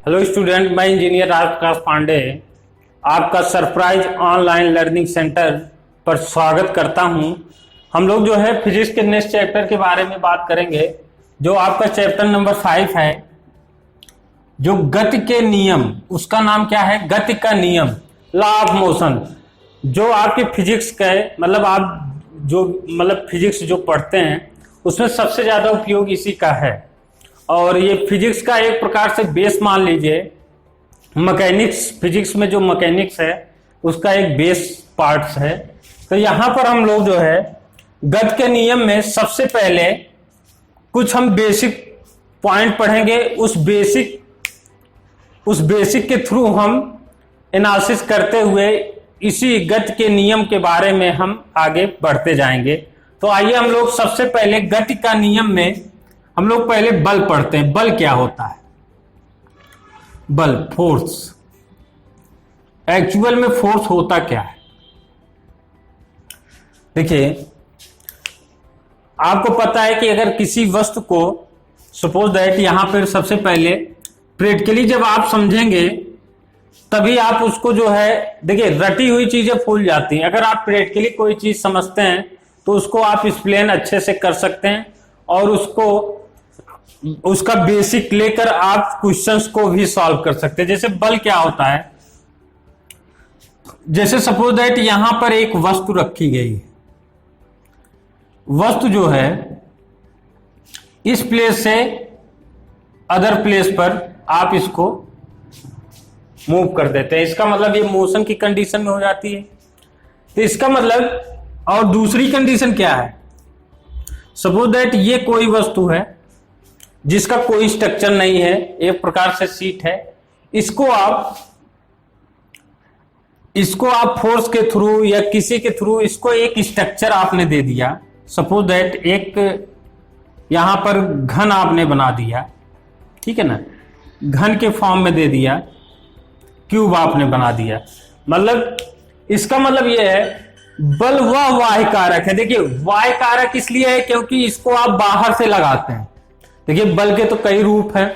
Hello student, मैं engineer आकाश पांडे आपका surprise online learning centre पर स्वागत करता हूं। हम लोग जो है फिजिक्स के नेक्स्ट चैप्टर के बारे में बात करेंगे, जो आपका चैप्टर नंबर 5 है, जो गति के नियम। उसका नाम क्या है? गति का नियम, लॉ ऑफ मोशन। जो आपके फिजिक्स का मतलब आप जो फिजिक्स जो पढ़ते हैं उसमें सबसे ज्यादा उपयोग इसी का है। और ये फिजिक्स का एक प्रकार से बेस मान लीजिए। मैकेनिक्स, फिजिक्स में जो मैकेनिक्स है उसका एक बेस पार्ट्स है। तो यहाँ पर हम लोग जो है गति के नियम में सबसे पहले कुछ हम बेसिक पॉइंट पढ़ेंगे। उस बेसिक के थ्रू हम एनालिसिस करते हुए इसी गति के नियम के बारे में हम आगे बढ़ते जाएंगे। तो आइए हम लोग सबसे पहले गति का नियम में हम लोग पहले बल पढ़ते हैं। बल क्या होता है? बल, फोर्स। एक्चुअल में फोर्स होता क्या है? देखिए, आपको पता है कि अगर किसी वस्तु को, सपोज दैट यहां पर सबसे पहले प्रैक्टिकली जब आप समझेंगे तभी आप उसको जो है, देखिए रटी हुई चीजें भूल जाती हैं। अगर आप प्रैक्टिकली कोई चीज समझते हैं तो उसको आप एक्सप्लेन अच्छे से कर सकते हैं और उसका बेसिक लेकर आप क्वेश्चंस को भी सॉल्व कर सकते हैं। जैसे बल क्या होता है, जैसे सपोज दैट यहां पर एक वस्तु रखी गई है। वस्तु जो है इस प्लेस से अदर प्लेस पर आप इसको मूव कर देते हैं। इसका मतलब ये मोशन की कंडीशन में हो जाती है। तो इसका मतलब, और दूसरी कंडीशन क्या है? सपोज दैट ये कोई वस्तु है जिसका कोई स्ट्रक्चर नहीं है, एक प्रकार से सीट है। इसको आप फोर्स के थ्रू या किसी के थ्रू इसको एक स्ट्रक्चर आपने दे दिया। सपोज दैट एक यहां पर घन आपने बना दिया, ठीक है ना, घन के फॉर्म में दे दिया, क्यूब आपने बना दिया। मतलब इसका मतलब यह है बल वह वाह्य कारक है। देखिए वाह्य कारक इसलिए है क्योंकि इसको आप बाहर से लगाते हैं। देखिए बल के तो कई रूप हैं,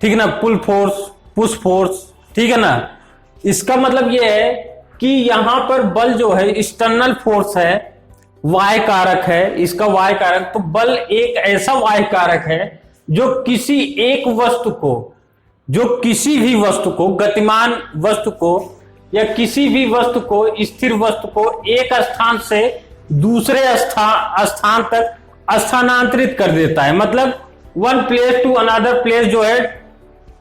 ठीक है ना, पुल फोर्स, पुश फोर्स, ठीक है ना। इसका मतलब यह है कि यहां पर बल जो है एक्सटर्नल फोर्स है, वाह्य कारक है, इसका वाह्य कारक। तो बल एक ऐसा वाह्य कारक है जो किसी एक वस्तु को, जो किसी भी वस्तु को, गतिमान वस्तु को या किसी भी वस्तु को, स्थिर वस्तु को एक स्थान से दूसरे स्थान तक स्थानांतरित कर देता है। मतलब one place to another place जो है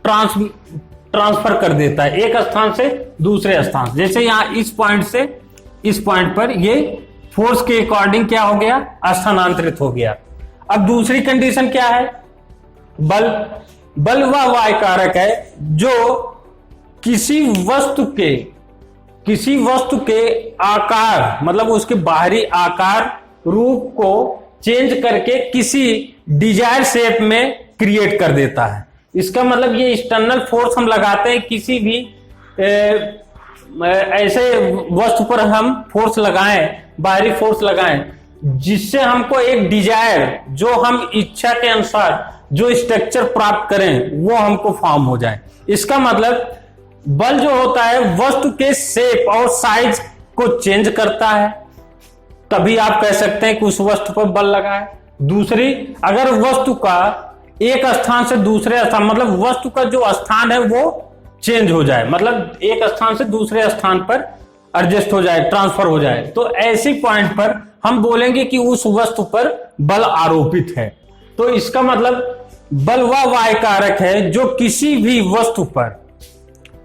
ट्रांसफर कर देता है, एक स्थान से दूसरे स्थान। जैसे यहां इस पॉइंट से इस पॉइंट पर ये फोर्स के अकॉर्डिंग क्या हो गया? स्थानांतरित हो गया। अब दूसरी कंडीशन क्या है? बल वह वाह्य कारक है जो किसी वस्तु के आकार, मतलब उसके बाहरी आकार रूप को चेंज करके किसी डिजायर शेप में क्रिएट कर देता है। इसका मतलब ये एक्सटर्नल फोर्स हम लगाते हैं, किसी भी ऐसे वस्तु पर हम फोर्स लगाएं, बाहरी फोर्स लगाएं, जिससे हमको एक डिजायर, जो हम इच्छा के अनुसार जो स्ट्रक्चर प्राप्त करें वो हमको फॉर्म हो जाए। इसका मतलब बल जो होता है वस्तु के शेप और साइज को चेंज करता है, तभी आप कह सकते हैं कि उस वस्तु पर बल लगा है। दूसरी, अगर वस्तु का एक स्थान से दूसरे स्थान, मतलब वस्तु का जो स्थान है वो चेंज हो जाए, मतलब एक स्थान से दूसरे स्थान पर एडजस्ट हो जाए, ट्रांसफर हो जाए, तो ऐसी पॉइंट पर हम बोलेंगे कि उस वस्तु पर बल आरोपित है। तो इसका मतलब बल वह वाह्य कारक है जो किसी भी वस्तु पर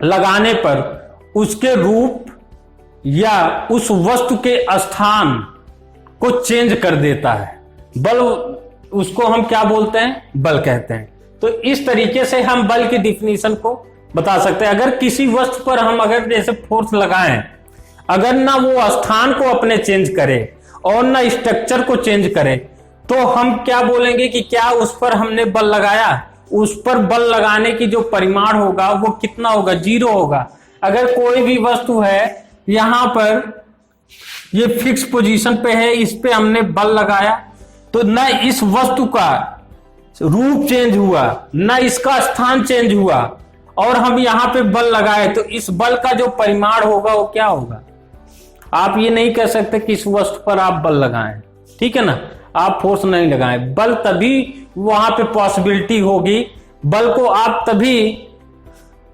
लगाने पर उसके रूप या उस वस्तु के स्थान को चेंज कर देता है। बल, उसको हम क्या बोलते हैं? बल कहते हैं। तो इस तरीके से हम बल की डिफिनीशन को बता सकते हैं। अगर किसी वस्तु पर हम अगर जैसे फोर्स लगाएं, अगर ना वो स्थान को अपने चेंज करे और ना स्ट्रक्चर को चेंज करे, तो हम क्या बोलेंगे कि क्या उस पर हमने बल लगाया? उस पर बल लगाने की जो परिमाण होगा वो कितना होगा? 0 होगा। अगर कोई भी वस्तु है यहां पर ये फिक्स पोजीशन पे है, इस पे हमने बल लगाया, तो न इस वस्तु का रूप चेंज हुआ, न इसका स्थान चेंज हुआ, और हम यहाँ पे बल लगाए तो इस बल का जो परिमाण होगा वो क्या होगा? आप ये नहीं कह सकते कि इस वस्तु पर आप बल लगाएं, ठीक है ना, आप फोर्स नहीं लगाएं। बल तभी वहां पे पॉसिबिलिटी होगी, बल को आप तभी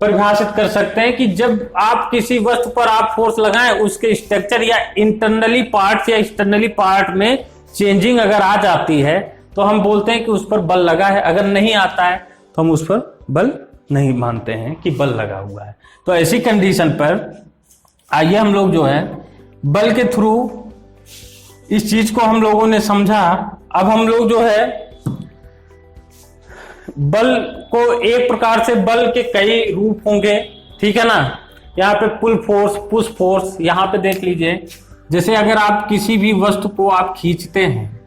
परिभाषित कर सकते हैं कि जब आप किसी वस्तु पर आप फोर्स लगाएं, उसके स्ट्रक्चर या इंटरनली पार्ट या एक्सटर्नली पार्ट में चेंजिंग अगर आ जाती है तो हम बोलते हैं कि उस पर बल लगा है। अगर नहीं आता है तो हम उस पर बल नहीं मानते हैं कि बल लगा हुआ है। तो ऐसी कंडीशन पर आइए हम लोग जो है बल के थ्रू इस चीज को हम लोगों ने समझा। अब हम लोग जो है बल को एक प्रकार से बल के कई रूप होंगे, ठीक है ना। यहाँ पे पुल फोर्स, पुश फोर्स, यहाँ पे देख लीजिए, जैसे अगर आप किसी भी वस्तु को आप खींचते हैं,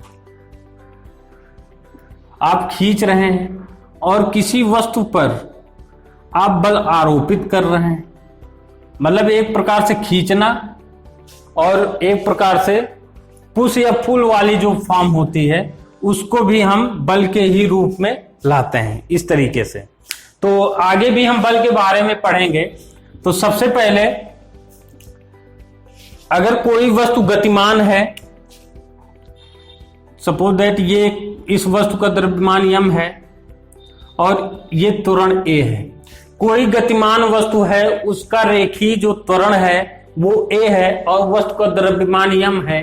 आप खींच रहे हैं और किसी वस्तु पर आप बल आरोपित कर रहे हैं, मतलब एक प्रकार से खींचना और एक प्रकार से पुश या पुल वाली जो फॉर्म होती है उसको भी हम बल के ही रूप में लाते हैं इस तरीके से। तो आगे भी हम बल के बारे में पढ़ेंगे। तो सबसे पहले अगर कोई वस्तु गतिमान है, सपोज दैट ये इस वस्तु का द्रव्यमान m है और ये त्वरण a है। कोई गतिमान वस्तु है, उसका रेखीय जो त्वरण है वो a है और वस्तु का द्रव्यमान m है,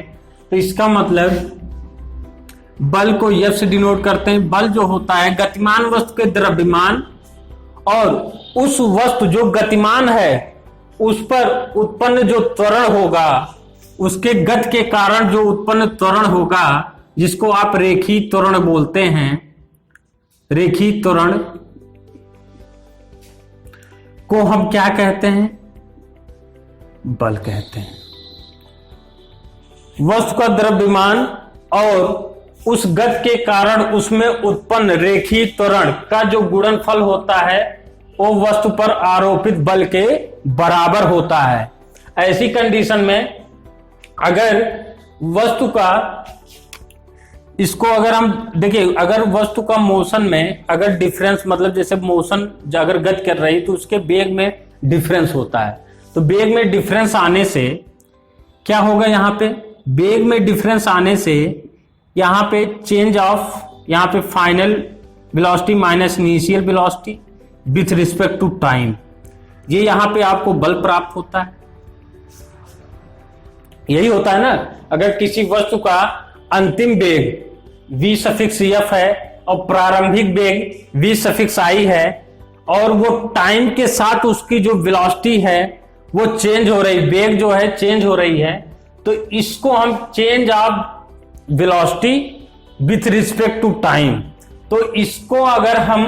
तो इसका मतलब बल को F से डिनोट करते हैं। बल जो होता है गतिमान वस्तु के द्रव्यमान और उस वस्तु जो गतिमान है उस पर उत्पन्न जो त्वरण होगा, उसके गति के कारण जो उत्पन्न त्वरण होगा, जिसको आप रेखीय त्वरण बोलते हैं, रेखीय त्वरण को हम क्या कहते हैं? बल कहते हैं। वस्तु का द्रव्यमान और उस गति के कारण उसमें उत्पन्न रेखीय त्वरण का जो गुणनफल होता है वो वस्तु पर आरोपित बल के बराबर होता है। ऐसी कंडीशन में अगर वस्तु का, इसको अगर हम देखिए, अगर वस्तु का मोशन में अगर डिफरेंस, मतलब जैसे मोशन अगर गति कर रही तो उसके वेग में डिफरेंस होता है, तो वेग में डिफरेंस आने से क्या होगा? यहाँ पे वेग में डिफरेंस आने से यहाँ पे चेंज ऑफ, यहाँ पे final velocity minus initial velocity with respect to time, ये यहाँ पे आपको बल प्राप्त होता है। यही होता है ना, अगर किसी वस्तु का अंतिम वेग v सफिक्स f है और प्रारंभिक वेग v सफिक्स i है और वो टाइम के साथ उसकी जो वेलोसिटी है वो चेंज हो रही, वेग जो है चेंज हो रही है, तो इसको हम change of velocity with respect to time, तो इसको अगर हम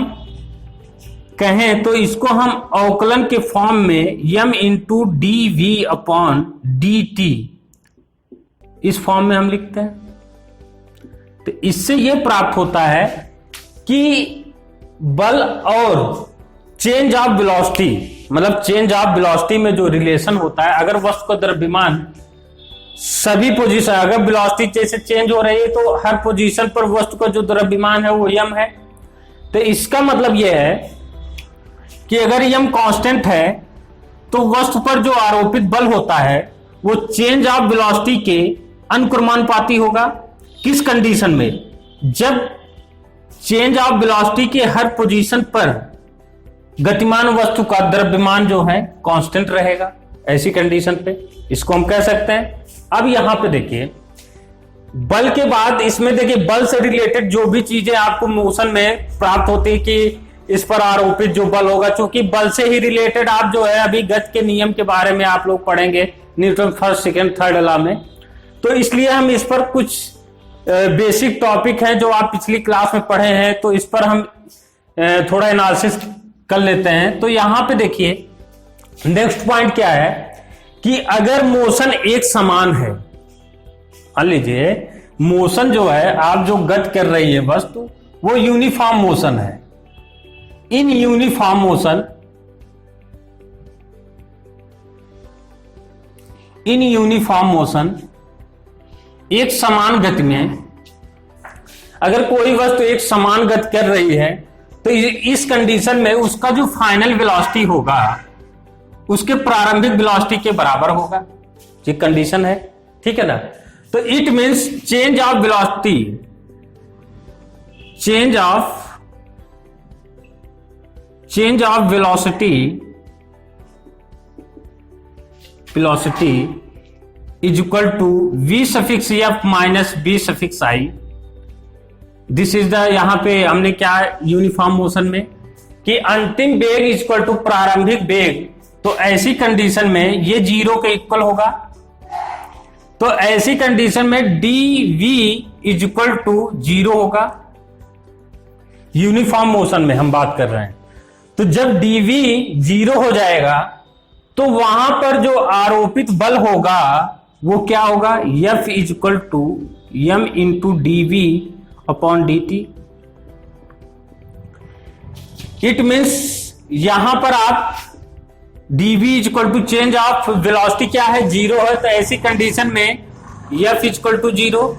कहें तो इसको हम अवकलन के फॉर्म में m into d v upon d t इस फॉर्म में हम लिखते हैं। तो इससे यह प्राप्त होता है कि बल और चेंज ऑफ वेलोसिटी, मतलब चेंज ऑफ वेलोसिटी में जो रिलेशन होता है, अगर वस्तु का द्रव्यमान सभी पोजीशन, अगर वेलोसिटी जैसे चेंज हो रही है तो हर पोजीशन पर वस्तु का जो द्रव्यमान है वो m है। तो इसका मतलब यह है कि अगर m कांस्टेंट है तो वस्तु पर जो आरोपित बल होता है वो चेंज ऑफ वेलोसिटी के अनुक्रमानुपाती होगा। किस कंडीशन में? जब चेंज ऑफ वेलोसिटी के हर पोजीशन पर गतिमान वस्तु का द्रव्यमान जो है कांस्टेंट रहेगा, ऐसी कंडीशन पे इसको हम कह सकते हैं। अब यहां पे देखिए बल के बाद इसमें देखिए बल से रिलेटेड जो भी चीजें आपको मोशन में प्राप्त होती है कि इस पर आरोपित जो बल होगा, क्योंकि बल से ही रिलेटेड आप जो है अभी गति के नियम के बारे में आप लोग पढ़ेंगे Newton first second third law में, तो इसलिए हम इस पर कुछ बेसिक टॉपिक हैं जो आप पिछली क्लास में पढ़े हैं, तो इस पर हम थोड़ा एनालिसिस कर लेते हैं। तो यहां पे देखिए नेक्स्ट पॉइंट क्या है कि अगर मोशन एक समान है, मान लीजिए मोशन जो है, आप जो गति कर रही है वस्तु वो यूनिफॉर्म मोशन है। इन यूनिफॉर्म मोशन एक समान गति में, अगर कोई वस्तु एक समान गति कर रही है तो इस कंडीशन में उसका जो फाइनल वेलोसिटी होगा उसके प्रारंभिक वेलोसिटी के बराबर होगा। ये कंडीशन है, ठीक है ना। तो it means change of velocity, change of velocity is equal to v suffix f minus b suffix i. This is the, यहां पे हमने क्या यूनिफॉर्म मोशन में कि अंतिम वेग इज इक्वल टू प्रारंभिक वेग, तो ऐसी कंडीशन में ये 0 के इक्वल होगा। तो ऐसी कंडीशन में d v is equal to 0 होगा। यूनिफॉर्म मोशन में हम बात कर रहे हैं। तो जब डी वी 0 हो जाएगा तो वहां पर जो आरोपित बल होगा वो क्या होगा, F is equal to m into d v upon d t. It means यहां पर आप d v is equal to change of velocity क्या है, 0 है। तो ऐसी कंडीशन में F is equal to 0,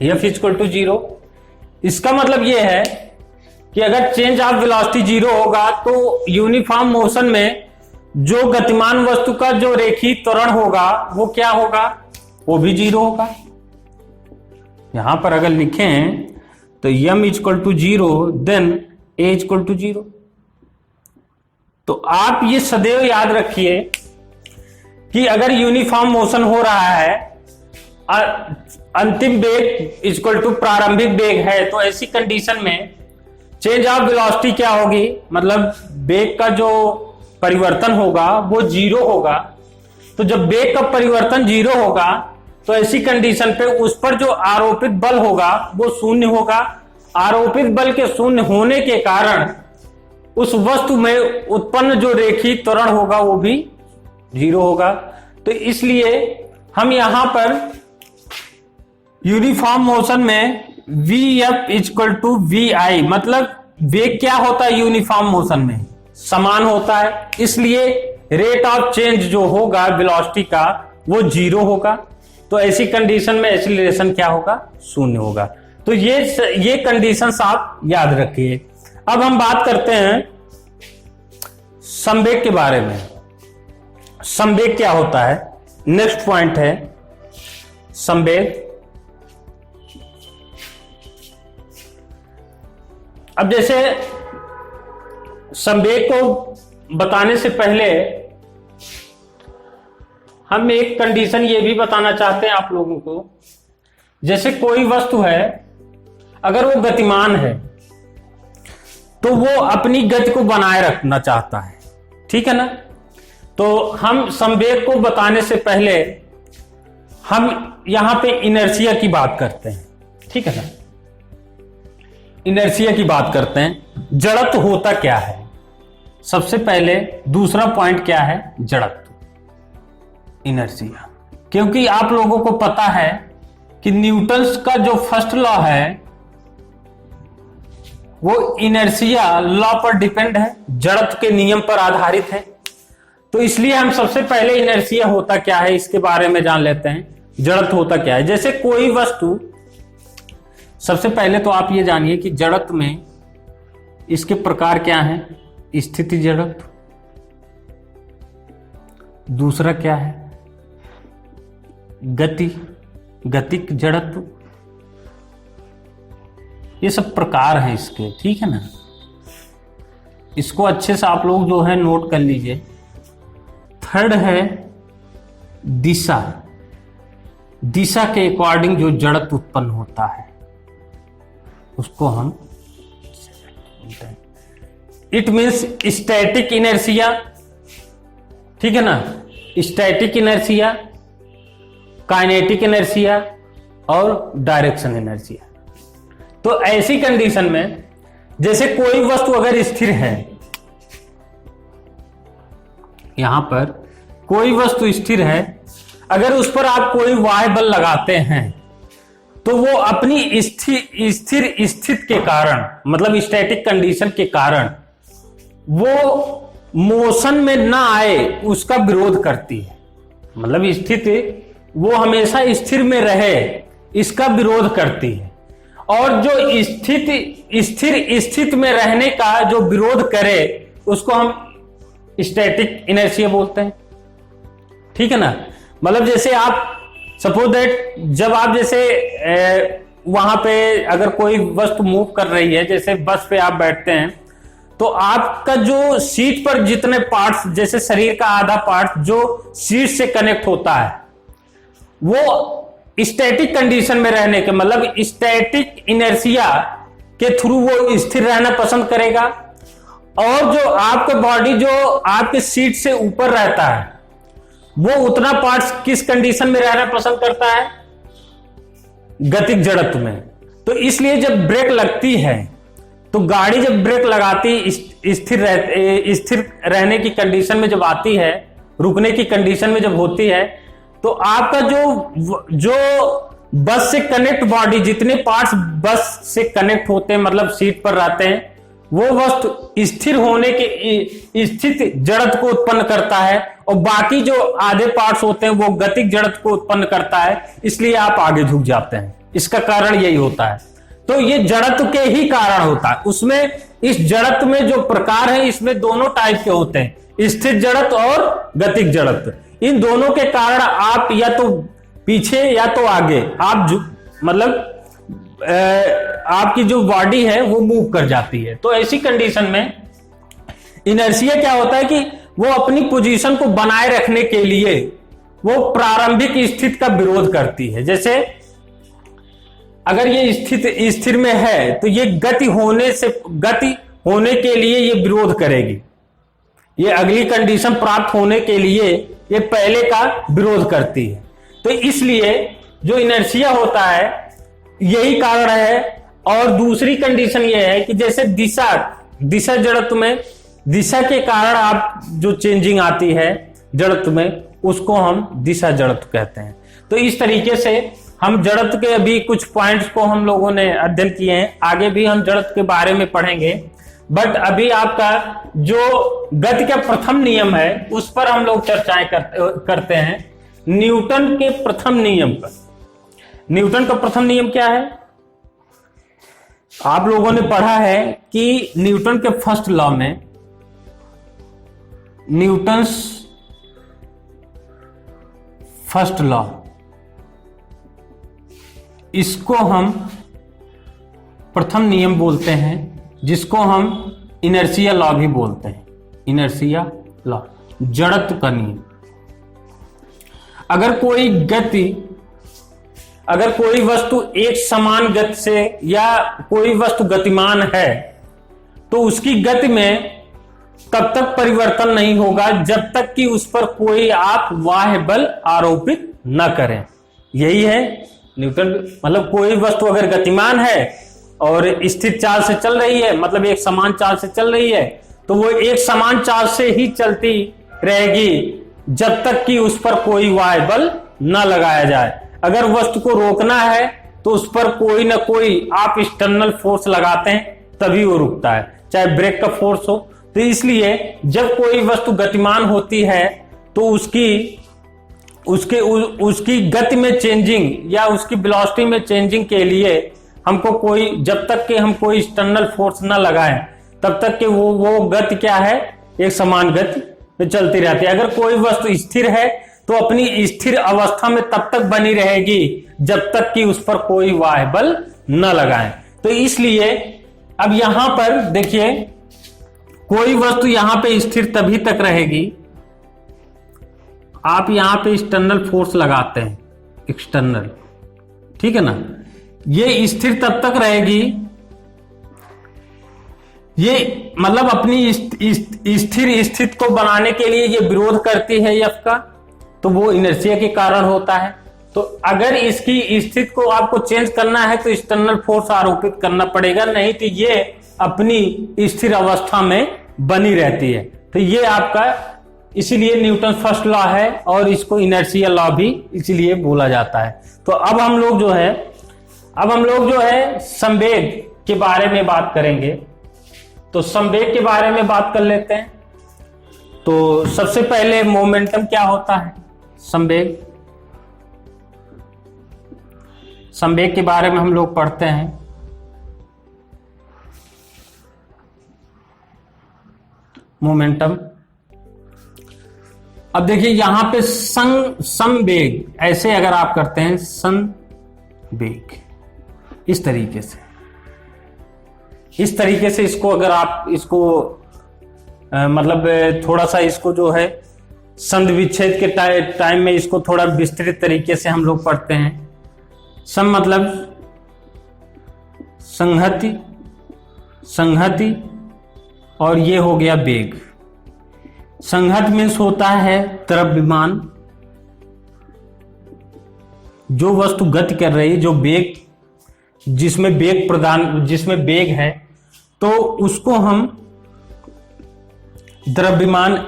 F is equal to 0। इसका मतलब यह है कि अगर चेंज ऑफ वेलोसिटी 0 होगा तो यूनिफॉर्म मोशन में जो गतिमान वस्तु का जो रेखीय त्वरण होगा वो क्या होगा, वो भी 0 होगा। यहां पर अगर लिखें तो m is equal to 0 then a is equal to 0। तो आप ये सदैव याद रखिए कि अगर यूनिफॉर्म मोशन हो रहा है, अंतिम वेग इज इक्वल टू प्रारंभिक वेग है, तो ऐसी कंडीशन में चेंज ऑफ वेलोसिटी क्या होगी, मतलब वेग का जो परिवर्तन होगा वो 0 होगा। तो जब वेग का परिवर्तन 0 होगा तो ऐसी कंडीशन पे उस पर जो आरोपित बल होगा वो 0 होगा। आरोपित बल के 0 होने के कारण उस वस्तु में उत्पन्न जो रेखीय त्वरण होगा वो भी 0 होगा। तो इसलिए हम यहां पर यूनिफॉर्म मोशन में Vf is equal to Vi, मतलब वेग क्या होता है यूनिफॉर्म मोशन में, समान होता है। इसलिए रेट ऑफ चेंज जो होगा वेलोसिटी का वो 0 होगा। तो ऐसी कंडीशन में एक्सीलरेशन क्या होगा, 0 होगा। तो ये कंडीशंस आप याद रखिए। अब हम बात करते हैं संवेग के बारे में। संवेग क्या होता है, नेक्स्ट पॉइंट है संवेग। अब जैसे संवेग को बताने से पहले हम एक कंडीशन ये भी बताना चाहते हैं आप लोगों को। जैसे कोई वस्तु है, अगर वो गतिमान है तो वो अपनी गति को बनाए रखना चाहता है, ठीक है ना। तो हम संवेग को बताने से पहले हम यहां पे इनर्शिया की बात करते हैं, ठीक है ना। इनर्शिया की बात करते हैं। जड़त्व होता क्या है, सबसे पहले दूसरा पॉइंट क्या है, जड़त्व, इनर्शिया। क्योंकि आप लोगों को पता है कि न्यूटन्स का जो फर्स्ट लॉ है वो इनर्शिया लॉ पर डिपेंड है, जड़त्व के नियम पर आधारित है। तो इसलिए हम सबसे पहले इनर्शिया होता क्या है इसके बारे में जान लेते हैं। जड़त्व होता क्या है, जैसे कोई वस्तु, सबसे पहले तो आप ये जानिए कि जड़त्व में इसके प्रकार क्या हैं, स्थिति जड़त्व, दूसरा क्या है गतिक जड़त्व, ये सब प्रकार हैं इसके, ठीक है ना। इसको अच्छे से आप लोग जो है नोट कर लीजिए। थर्ड है दिशा के अकॉर्डिंग जो जड़त्व उत्पन्न होता है उसको हम, इट मीन्स स्टैटिक इनर्शिया, ठीक है ना। स्टैटिक इनर्शिया, काइनेटिक इनर्शिया और डायरेक्शन इनर्शिया। तो ऐसी कंडीशन में जैसे कोई वस्तु अगर स्थिर है, यहां पर कोई वस्तु स्थिर है, अगर उस पर आप कोई बाह्य बल लगाते हैं तो वो अपनी स्थिर स्थिति के कारण, मतलब स्टैटिक कंडीशन के कारण वो मोशन में ना आए उसका विरोध करती है। मतलब स्थिति वो हमेशा स्थिर में रहे इसका विरोध करती है। और जो स्थिर स्थिति में रहने का जो विरोध करे उसको हम स्टैटिक इनर्शिया बोलते हैं। ठीक है ना। मतलब जैसे आप सपोज दैट जब आप जैसे वहां पे अगर कोई वस्तु मूव कर रही है, जैसे बस पे आप बैठते हैं, तो आपका जो सीट पर जितने पार्ट्स, जैसे शरीर का आधा पार्ट जो सीट से कनेक्ट होता है, वो स्टैटिक कंडीशन में रहने के मतलब स्टैटिक इनर्शिया के थ्रू वो स्थिर रहना पसंद करेगा। और जो आपका बॉडी जो आपके सीट से ऊपर रहता है, वो उतना पार्ट्स किस कंडीशन में रहना पसंद करता है? गतिक जड़त्व में। तो इसलिए जब ब्रेक लगती है तो गाड़ी जब ब्रेक लगाती स्थिर रहने की कंडीशन में जब आती है, रुकने की कंडीशन में जब होती है, तो आपका जो बस से कनेक्ट बॉडी जितने पार्ट्स बस से कनेक्ट होते हैं मतलब सीट पर रहते हैं, वो वस्तु स्थिर होने के स्थित जड़त्व को उत्पन्न करता है और बाकी जो आधे पार्ट्स होते हैं वो गतिक जड़त्व को उत्पन्न करता है, इसलिए आप आगे झुक जाते हैं। इसका कारण यही होता है। तो ये जड़त्व के ही कारण होता है। उसमें इस जड़त्व में जो प्रकार है इसमें दोनों टाइप के होते हैं, स्थिर जड़त्व और गतिक जड़त्व। इन दोनों के कारण आप या तो पीछे या तो आगे आप मतलब आपकी जो बॉडी है वो मूव कर जाती है। तो ऐसी कंडीशन में इनर्शिया क्या होता है कि वो अपनी पोजीशन को बनाए रखने के लिए वो प्रारंभिक स्थिति का विरोध करती है। जैसे अगर ये स्थिर में है तो ये गति होने के लिए ये विरोध करेगी, ये अगली कंडीशन प्राप्त होने के लिए ये पहले का विरोध करती है। तो इसलिए जो इनर्शिया होता है यही कारण है। और दूसरी कंडीशन ये है कि जैसे दिशा जड़त्व में दिशा के कारण आप जो चेंजिंग आती है जड़त्व में, उसको हम दिशा जड़त्व कहते हैं। तो इस तरीके से हम जड़त्व के अभी कुछ पॉइंट्स को हम लोगों ने अध्ययन किए हैं, आगे भी हम जड़त्व के बारे में पढ़ेंगे। बट अभी आपका जो गति का प्रथम नियम है उस पर हम लोग चर्चाएं करते हैं, न्यूटन के प्रथम नियम पर। न्यूटन का प्रथम नियम क्या है? आप लोगों ने पढ़ा है कि न्यूटन के फर्स्ट लॉ में, न्यूटन्स फर्स्ट लॉ, इसको हम प्रथम नियम बोलते हैं, जिसको हम इनर्शिया लॉ भी बोलते हैं। इनर्शिया लॉ, जड़त्व का नियम। अगर कोई वस्तु एक समान गति से या कोई वस्तु गतिमान है तो उसकी गति में तब तक परिवर्तन नहीं होगा जब तक कि उस पर कोई आप बाह्य बल आरोपित न करें। यही है न्यूटन। मतलब कोई वस्तु अगर गतिमान है और स्थिर चाल से चल रही है, मतलब एक समान चाल से चल रही है, तो वो एक समान चाल से ही चलती रहेगी जब तक कि उस पर कोई बाह्य बल न लगाया जाए। अगर वस्तु को रोकना है तो उस पर कोई ना कोई आप एक्सटर्नल फोर्स लगाते हैं तभी वो रुकता है, चाहे ब्रेक का फोर्स हो। तो इसलिए जब कोई वस्तु गतिमान होती है तो उसकी गति में चेंजिंग या उसकी वेलोसिटी में चेंजिंग के लिए हमको कोई, जब तक कि हम कोई एक्सटर्नल फोर्स ना लगाएं तब तक कि वो गति क्या है, एक समान गति में चलती रहती है। अगर कोई वस्तु स्थिर है तो अपनी स्थिर अवस्था में तब तक बनी रहेगी जब तक कि उस पर कोई बाह्य बल न लगाएं। तो इसलिए अब यहां पर देखिए, कोई वस्तु यहां पे स्थिर तभी तक रहेगी, आप यहां पे एक्सटर्नल फोर्स लगाते हैं, एक्सटर्नल, ठीक है ना, ये स्थिर तब तक रहेगी, ये मतलब अपनी स्थिर स्थिति को बनाने के लिए ये विरोध करती है एफ का, तो वो इनर्शिया के कारण होता है। तो अगर इसकी स्थिति को आपको चेंज करना है तो एक्सटर्नल फोर्स आरोपित करना पड़ेगा, नहीं तो ये अपनी स्थिर अवस्था में बनी रहती है। तो ये आपका इसीलिए न्यूटन फर्स्ट लॉ है और इसको इनर्शिया लॉ भी इसलिए बोला जाता है। तो अब हम लोग जो है संवेग के बारे में बात करेंगे। तो संवेग के बारे में बात कर लेते हैं। तो सबसे पहले मोमेंटम क्या होता है? संवेग के बारे में हम लोग पढ़ते हैं। मोमेंटम। अब देखिए यहां पे समवेग, ऐसे अगर आप करते हैं समवेग, इस तरीके से इसको अगर आप इसको मतलब थोड़ा सा इसको जो है संधि विच्छेद के टाइम में इसको थोड़ा विस्तृत तरीके से हम लोग पढ़ते हैं। सम मतलब संहति और ये हो गया वेग। संहत मीन्स होता है द्रव्यमान, जो वस्तु गति कर रही है, जो वेग, जिसमें वेग है, तो उसको हम द्रव्यमान,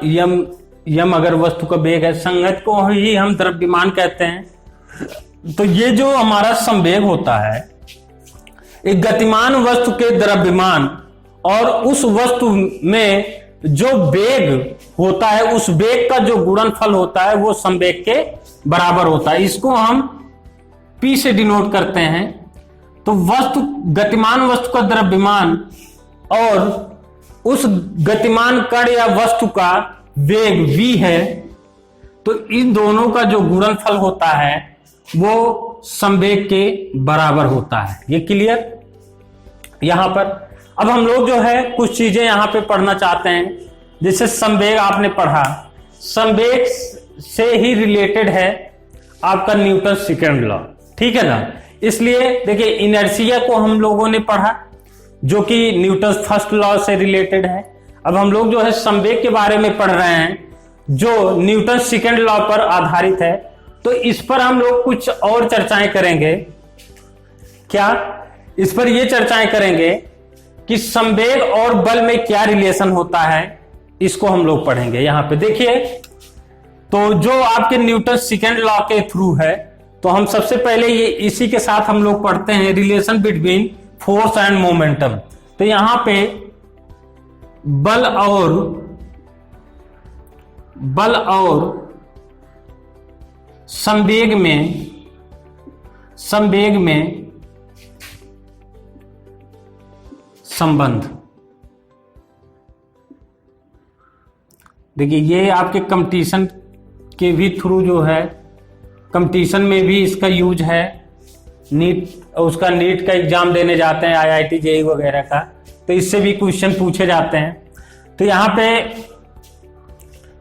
यम अगर वस्तु का वेग है, संगत को ही हम द्रव्यमान कहते हैं। तो ये जो हमारा संवेग होता है, एक गतिमान वस्तु के द्रव्यमान और उस वस्तु में जो वेग होता है, उस वेग का जो गुणनफल होता है वो संवेग के बराबर होता है। इसको हम P से डिनोट करते हैं। तो गतिमान वस्तु का द्रव्यमान और उस गतिमान कण या वस्तु का वेग v है, तो इन दोनों का जो गुणनफल होता है वो संवेग के बराबर होता है। ये क्लियर? यहां पर अब हम लोग जो है कुछ चीजें यहां पे पढ़ना चाहते हैं। जैसे संवेग आपने पढ़ा, संवेग से ही रिलेटेड है आपका न्यूटन सेकंड लॉ, ठीक है ना। इसलिए देखिए इनर्शिया को हम लोगों ने पढ़ा, जो कि न्यूटन फर्स्ट लॉ से रिलेटेड है। अब हम लोग जो है संवेग के बारे में पढ़ रहे हैं, जो न्यूटन सेकंड लॉ पर आधारित है। तो इस पर हम लोग कुछ और चर्चाएं करेंगे। क्या? इस पर ये चर्चाएं करेंगे कि संवेग और बल में क्या रिलेशन होता है, इसको हम लोग पढ़ेंगे। यहां पे देखिए, तो जो आपके न्यूटन सेकंड लॉ के थ्रू है, तो हम सबसे पहले ये इसी के साथ हम लोग पढ़ते हैं relation between force and momentum. तो यहां पे बल और संवेग में संबंध, देखिए ये आपके कंपटीशन के भी थ्रू जो है, कंपटीशन में भी इसका यूज है। नीट का एग्जाम देने जाते हैं, IIT JEE वगैरह का, तो इससे भी क्वेश्चन पूछे जाते हैं। तो यहां पे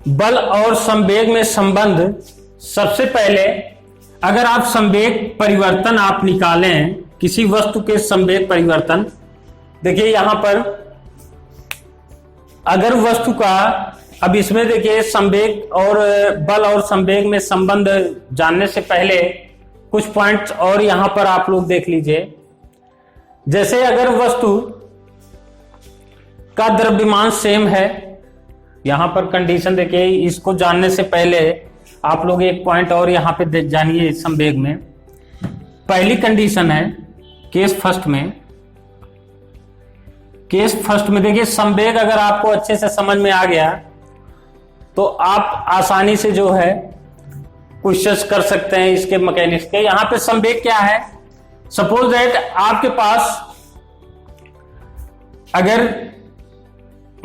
बल और संवेग में संबंध, सबसे पहले अगर आप संवेग परिवर्तन आप निकालें, किसी वस्तु के संवेग परिवर्तन, देखिए यहां पर अगर वस्तु का, अब इसमें देखिए संवेग और बल और संवेग में संबंध जानने से पहले कुछ पॉइंट्स और यहां पर आप लोग देख लीजिए। जैसे अगर वस्तु का द्रव्यमान सेम है, यहां पर कंडीशन देखिए, इसको जानने से पहले आप लोग एक पॉइंट और यहां पे जानिए। संवेग में पहली कंडीशन है केस फर्स्ट में देखिए, संवेग अगर आपको अच्छे से समझ में आ गया तो आप आसानी से जो है क्वेश्चंस कर सकते हैं इसके मैकेनिक्स के। यहां पे संवेग क्या है? सपोज दैट आपके पास अगर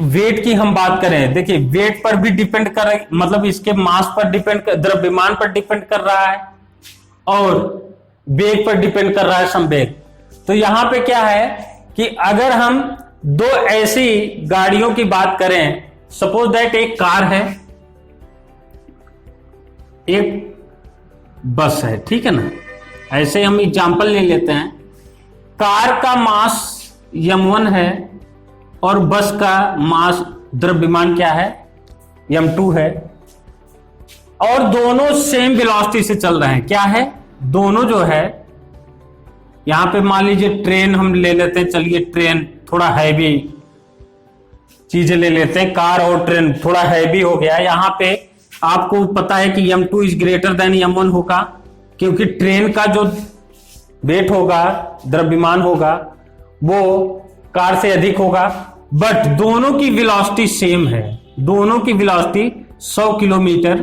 वेट की हम बात करें, देखिए वेट पर भी डिपेंड कर, मतलब इसके मास पर डिपेंड कर, द्रव्यमान पर डिपेंड कर रहा है और वेग पर डिपेंड कर रहा है संवेग। तो यहां पे क्या है कि अगर हम दो ऐसी गाड़ियों की बात करें, सपोज दैट एक कार है, एक बस है, ठीक है ना। ऐसे हम एग्जांपल ले लेते हैं। कार का मास m1 है और बस का मास, द्रव्यमान क्या है, m2 है, और दोनों सेम वेलोसिटी से चल रहे हैं। क्या है? दोनों जो है, यहां पे मान लीजिए ट्रेन हम ले लेते हैं, चलिए ट्रेन थोड़ा हैवी चीजें ले लेते हैं, कार और ट्रेन थोड़ा हैवी हो गया। यहां पे आपको पता है कि m2 is greater than m1 होगा, क्योंकि ट्रेन का जो वेट होगा, द्रव्यमान होगा, वो कार से अधिक होगा। बट दोनों की वेलोसिटी सेम है, दोनों की वेलोसिटी 100 किलोमीटर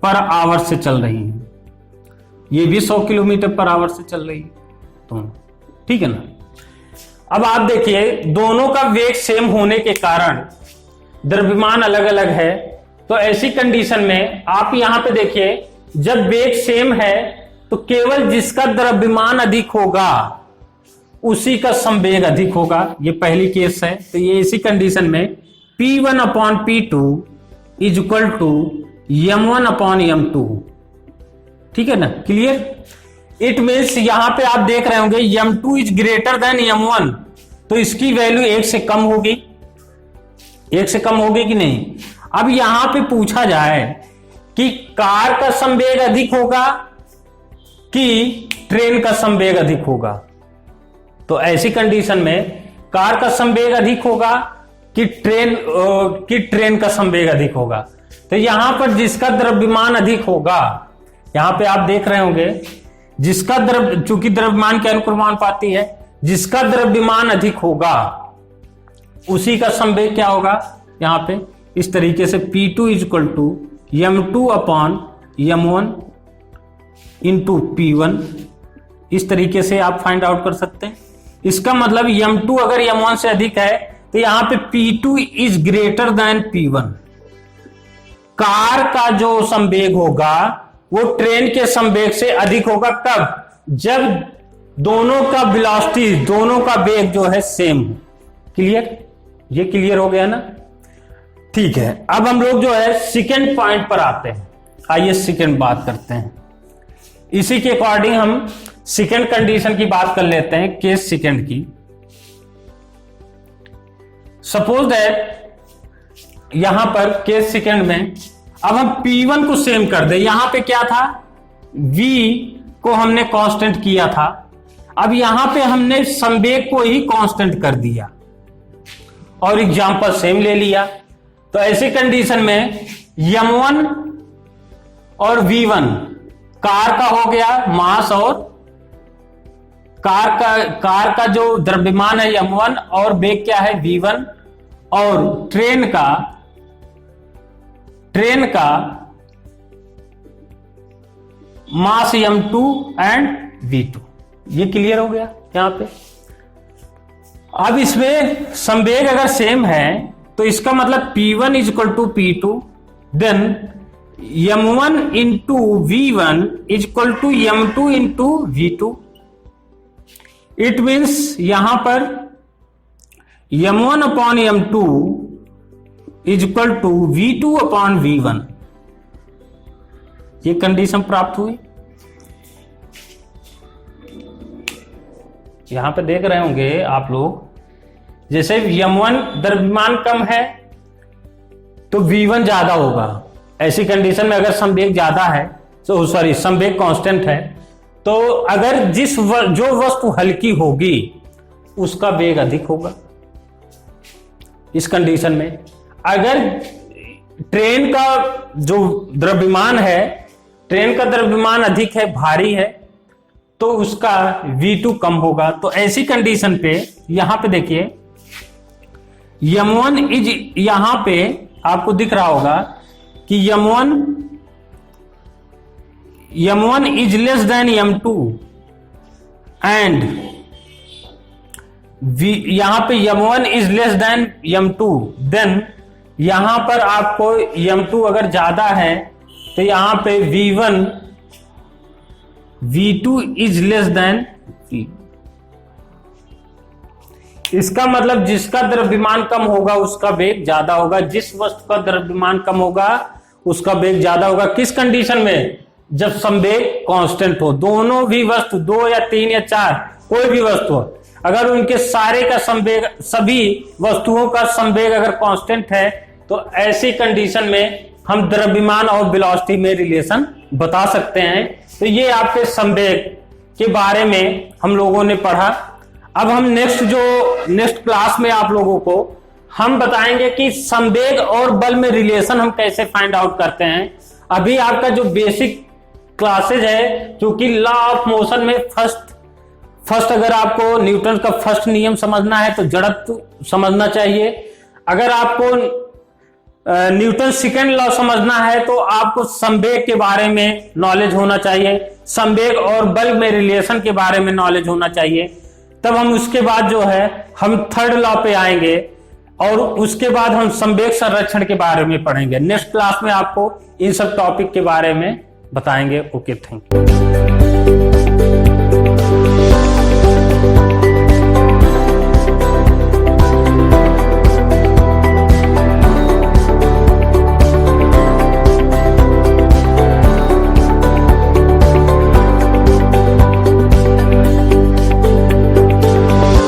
पर आवर से चल रही है, ये भी 100 किलोमीटर पर आवर से चल रही है, तो ठीक है ना। अब आप देखिए, दोनों का वेग सेम होने के कारण द्रव्यमान अलग अलग है, तो ऐसी कंडीशन में आप यहां पे देखिए, जब वेग सेम है तो केवल जिसका द्रव्यमान अधिक होगा उसी का संवेग अधिक होगा। ये पहली केस है। तो ये इसी कंडीशन में P1 upon P2 is equal to M1 upon M2। ठीक है ना, क्लियर। इट मीन्स यहां पे आप देख रहे होंगे M2 is greater than M1, तो इसकी वैल्यू 1 से कम होगी। 1 से कम होगी कि नहीं। अब यहां पे पूछा जाए कि कार का संवेग अधिक होगा कि ट्रेन का संवेग अधिक होगा, तो ऐसी कंडीशन में कार का संवेग अधिक होगा कि ट्रेन का संवेग अधिक होगा। तो यहां पर जिसका द्रव्यमान अधिक होगा, यहां पे आप देख रहे होंगे जिसका चूंकि द्रव्यमान के अनुक्रमानुपाती है, जिसका द्रव्यमान अधिक होगा उसी का संवेग क्या होगा, यहां पे इस तरीके से P2 is equal to M2 upon M1 into P1, इस तरीके से आप फाइंड आउट कर सकते हैं। इसका मतलब M2 अगर M1 से अधिक है तो यहां पे P2 is greater than P1। Car का जो संवेग होगा वो ट्रेन के संवेग से अधिक होगा। कब? जब दोनों का वेलोसिटी, दोनों का वेग जो है सेम हो। क्लियर? ये क्लियर हो गया ना। ठीक है, अब हम लोग जो है सेकंड पॉइंट पर आते हैं। आइए सेकंड बात करते हैं। इसी के अकॉर्डिंग हम सेकंड कंडीशन की बात कर लेते हैं, केस सेकंड की। सपोज दैट यहां पर केस सेकंड में अब हम P1 को सेम कर दे। यहां पे क्या था, V को हमने कांस्टेंट किया था, अब यहां पे हमने संवेग को ही कांस्टेंट कर दिया और एग्जांपल सेम ले लिया। तो ऐसी कंडीशन में M1 और V1 कार का हो गया मास, और कार का जो द्रव्यमान है M1 और वेग क्या है V1, और ट्रेन का मास M2 एंड V2। ये क्लियर हो गया यहां पे। अब इसमें संवेग अगर सेम है तो इसका मतलब P1 is equal to P2, then M1 into V1 is equal to M2 into V2। It means यहां पर M1 upon M2 is equal to V2 upon V1। ये कंडीशन प्राप्त हुई। यहां पे देख रहे होंगे आप लोग, जैसे M1 द्रव्यमान कम है तो V1 ज्यादा होगा। ऐसी कंडीशन में अगर संवेग ज्यादा है, तो सॉरी संवेग कांस्टेंट है, तो अगर जो वस्तु हल्की होगी उसका वेग अधिक होगा। इस कंडीशन में अगर ट्रेन का जो द्रव्यमान है, ट्रेन का द्रव्यमान अधिक है, भारी है, तो उसका V2 कम होगा। तो ऐसी कंडीशन पे यहां पे देखिए M1 इज, यहां पे आपको दिख रहा होगा कि M1 is less than M2 and यहां पे M1 is less than M2, then यहां पर आपको M2 अगर ज्यादा है तो यहां पे V2 is less than V। इसका मतलब जिसका द्रव्यमान कम होगा उसका वेग ज्यादा होगा, जिस वस्तु का द्रव्यमान कम होगा उसका वेग ज्यादा होगा। किस कंडीशन में? जब संवेग कांस्टेंट हो। दोनों भी वस्तु, 2 या 3 या 4 कोई भी वस्तु हो, अगर उनके सारे का संवेग, सभी वस्तुओं का संवेग अगर कांस्टेंट है, तो ऐसी कंडीशन में हम द्रव्यमान और वेलोसिटी में रिलेशन बता सकते हैं। तो ये आपके संवेग के बारे में हम लोगों ने पढ़ा। अब हम नेक्स्ट क्लास में आप लोगों को हम बताएंगे कि संवेग और बल में रिलेशन हम कैसे फाइंड आउट करते हैं। अभी आपका जो बेसिक क्लासेज है, क्योंकि लॉ ऑफ मोशन में फर्स्ट अगर आपको न्यूटन का फर्स्ट नियम समझना है तो जड़त्व समझना चाहिए। अगर आपको न्यूटन सेकंड लॉ समझना है तो आपको संवेग के बारे में नॉलेज होना चाहिए, संवेग और बल में रिलेशन के बारे में नॉलेज होना चाहिए। तब हम उसके बाद जो है हम थर्ड लॉ पे आएंगे और उसके बाद हम संवेग संरक्षण के बारे में पढ़ेंगे। नेक्स्ट क्लास में आपको इन सब टॉपिक के बारे में बताएंगे। Okay, thank you.